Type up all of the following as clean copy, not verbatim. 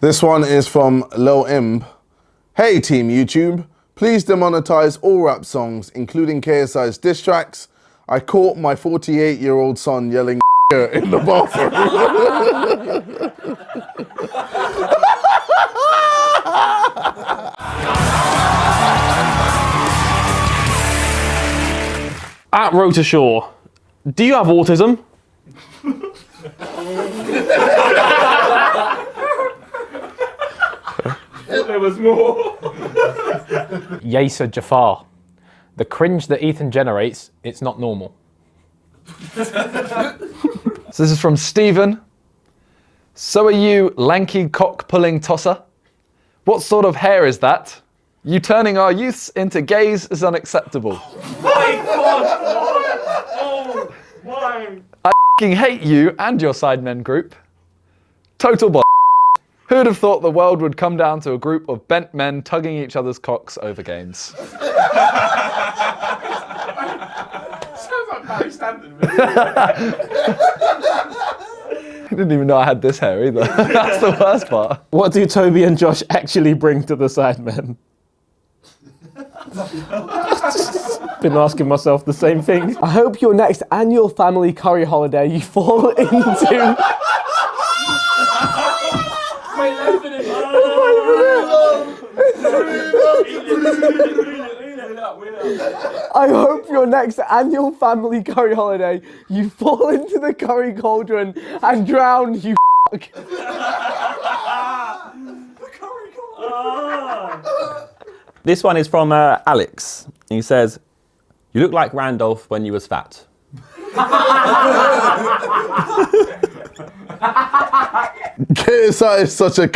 This one is from Lil Imp. Hey Team YouTube, please demonetize all rap songs, including KSI's diss tracks. I caught my 48-year-old son yelling in the bathroom. At Rotashaw, do you have autism? There was more. Yasser Jafar, the cringe that Ethan generates, it's not normal. So this is from Stephen. So are you, lanky cock-pulling tosser? What sort of hair is that? You turning our youths into gays is unacceptable. My God! Oh my! I f***ing hate you and your Sidemen group. Total b****. Who'd have thought the world would come down to a group of bent men tugging each other's cocks over games? Sounds like Barry Stanton. I didn't even know I had this hair either. That's the worst part. What do Toby and Josh actually bring to the Sidemen? Been asking myself the same thing. I hope your next annual family curry holiday you fall into... I hope your next annual family curry holiday you fall into the curry cauldron and drown, you f***. This one is from Alex. He says, "You look like Randolph when you was fat." KSI is such a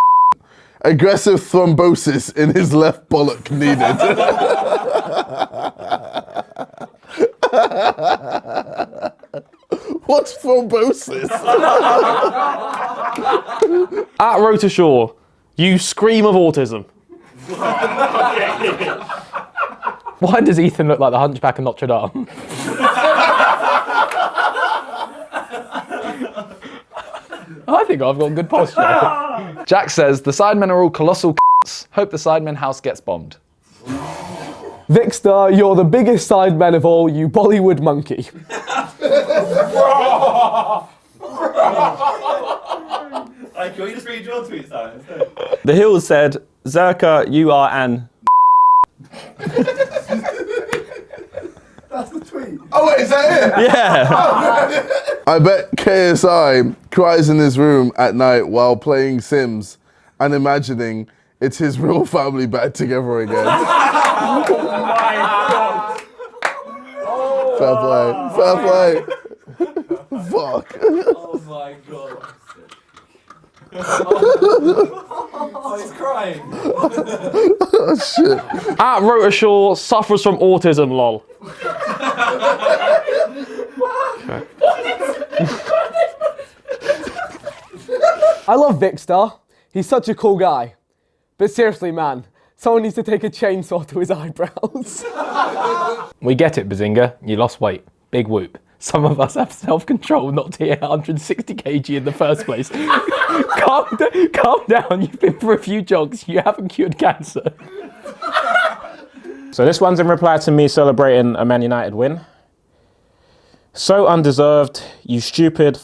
aggressive thrombosis in his left bollock needed. What's thrombosis? At Rotashaw, you scream of autism. Why does Ethan look like the Hunchback of Notre Dame? I think I've got good posture. Jack says, the Sidemen are all colossal c***s. Hope the Sidemen house gets bombed. Vixter, you're the biggest Sidemen of all, you Bollywood monkey. Like, can we just read your tweets out? The Hills said, "Zerka, you are an..." That's the tweet. Oh wait, is that it? Yeah. I bet KSI cries in his room at night while playing Sims and imagining it's his real family back together again. Oh my God! Fair play. Fuck. Oh my God! Oh, he's crying. Oh shit. At Rotashaw suffers from autism, lol. I love Vixter. He's such a cool guy. But seriously, man, someone needs to take a chainsaw to his eyebrows. We get it, Bazinga. You lost weight. Big whoop. Some of us have self-control not to hit 160 kg in the first place. Calm down. You've been for a few jogs. You haven't cured cancer. So this one's in reply to me celebrating a Man United win. So undeserved, you stupid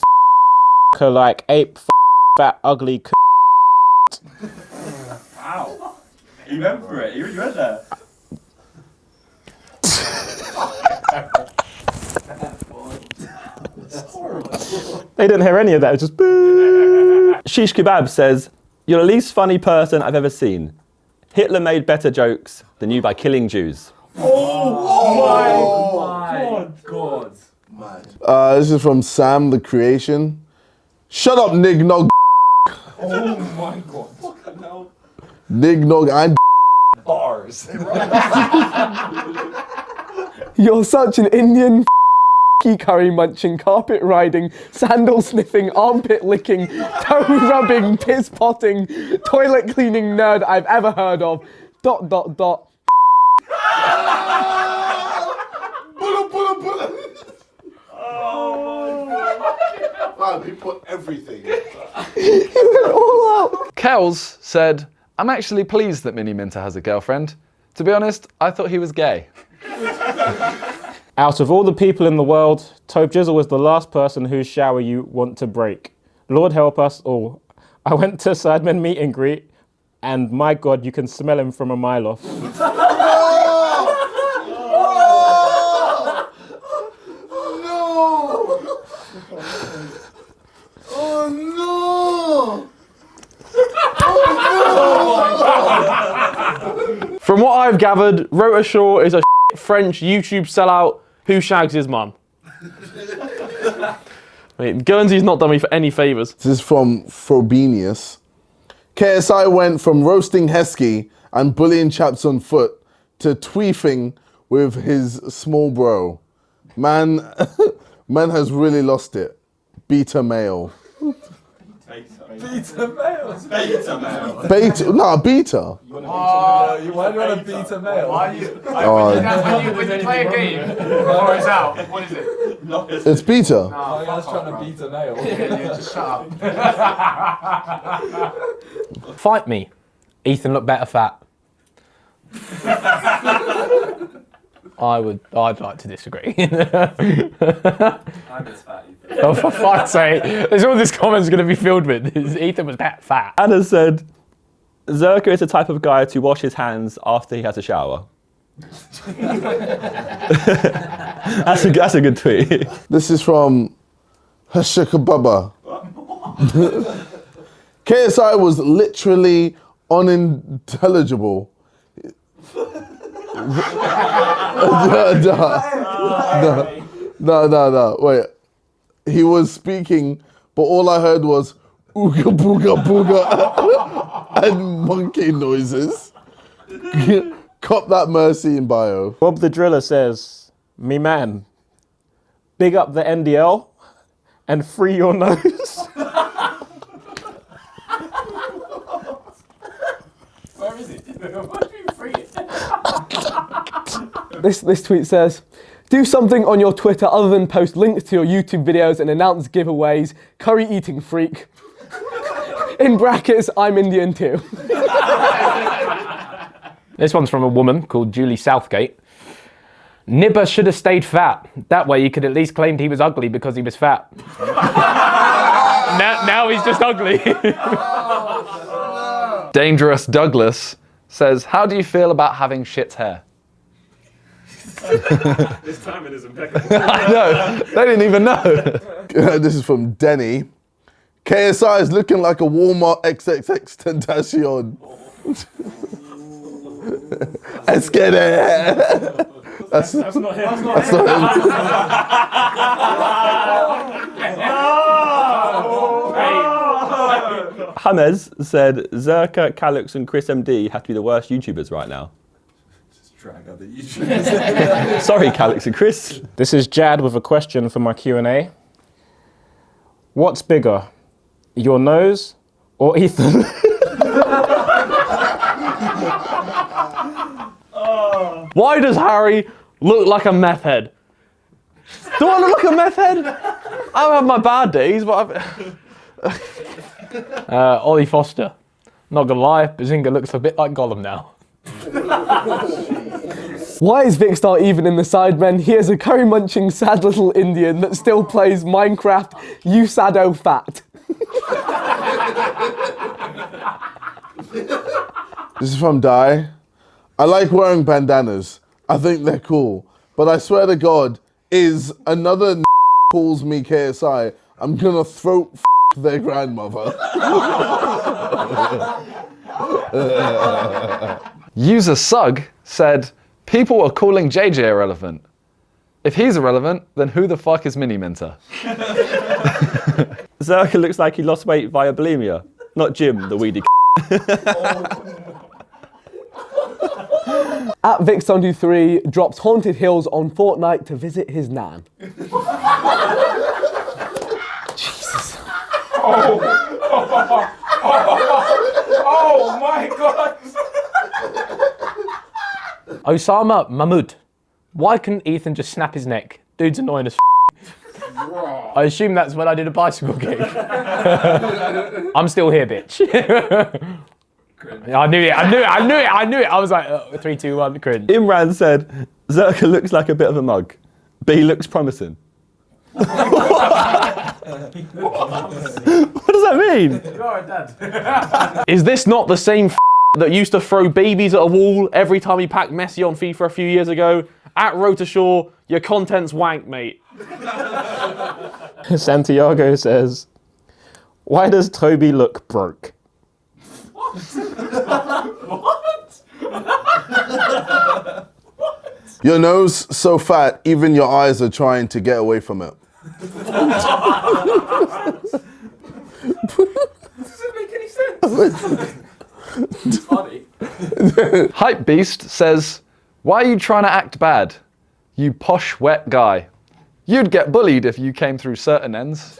like ape fat ugly Wow. You went for it. You went there. They didn't hear any of that, it was just boo. Shish Kebab says, "You're the least funny person I've ever seen. Hitler made better jokes than you by killing Jews." Oh my God! This is from Sam the Creation. Shut up, Nig Nog. Oh my God! No. Nig Nog and Bars. You're such an Indian curry munching, carpet riding, sandal sniffing, armpit licking, toe rubbing, piss potting, toilet cleaning nerd I've ever heard of. ... Bullet. Man, we put everything. Kells said, I'm actually pleased that Mini Minter has a girlfriend. To be honest, I thought he was gay. Out of all the people in the world, Tobe Jizzle was the last person whose shower you want to break. Lord help us all. I went to Sidemen meet and greet, and my God, you can smell him from a mile off. From what I've gathered, Rota Shaw is a French YouTube sellout who shags his mum. Mate, Guernsey's not done me for any favours. This is from Frobenius. KSI went from roasting Heskey and bullying chaps on foot to tweefing with his small bro. Man has really lost it. Beta male. Beta male. Beta male. Beta? Nah, beta. You want a beta male? Oh, When you play a game before it's out, what is it? it's beta. My guy's trying to beat a male. Just shut up. Fight me. Ethan looked better fat. I'd like to disagree. I'm just fat, Ethan. Oh, for fuck's sake. There's all this comments going to be filled with. Ethan was that fat. Anna said, Zerka is the type of guy to wash his hands after he has a shower. That's a good tweet. This is from Hashikababa. KSI was literally unintelligible. No. Wait. He was speaking, but all I heard was ooga booga booga and monkey noises. Cop that mercy in bio. Bob the Driller says, me man, big up the NDL and free your nose. Where is it? What do you free it? This tweet says, do something on your Twitter other than post links to your YouTube videos and announce giveaways. Curry eating freak. In brackets, I'm Indian too. This one's from a woman called Julie Southgate. Nibber should have stayed fat. That way he could at least claim he was ugly because he was fat. now he's just ugly. Dangerous Douglas says, how do you feel about having shit hair? This timing is impeccable. I know, they didn't even know. This is from Denny. KSI is looking like a Walmart XXX Tentacion. Let's get it. That's That's not him. That's not him. James said, Zerka, Calix and Chris MD have to be the worst YouTubers right now. Just drag out the YouTube. Sorry, Calix and Chris. This is Jad with a question for my Q&A. What's bigger, your nose or Ethan? Why does Harry look like a meth head? Do I look like a meth head? I've had my bad days, but Ollie Foster. Not gonna lie, Bazinga looks a bit like Gollum now. why is Vicstar even in the Sidemen? He is a curry-munching sad little Indian that still plays Minecraft, you sado fat. This is from Di. I like wearing bandanas. I think they're cool. But I swear to God, is another calls me KSI, I'm gonna throat their grandmother. User Sug said, people are calling JJ irrelevant. If he's irrelevant, then who the fuck is Mini Minter? Zerka looks like he lost weight via bulimia, not Jim, the weedy. At Vix73 drops Haunted Hills on Fortnite to visit his nan. Jesus. Oh my God. Osama Mahmood. Why couldn't Ethan just snap his neck? Dude's annoying as I assume that's when I did a bicycle kick. I'm still here, bitch. I knew it. I was like, 3, 2, 1, cringe. Imran said, Zerka looks like a bit of a mug. B looks promising. What does that mean? Is this not the same that used to throw babies at a wall every time he packed Messi on FIFA a few years ago? At Rotashaw, your content's wank, mate. Santiago says, why does Toby look broke? Your nose so fat, even your eyes are trying to get away from it. Doesn't make any sense. It's funny. Hype Beast says, why are you trying to act bad? You posh, wet guy. You'd get bullied if you came through certain ends.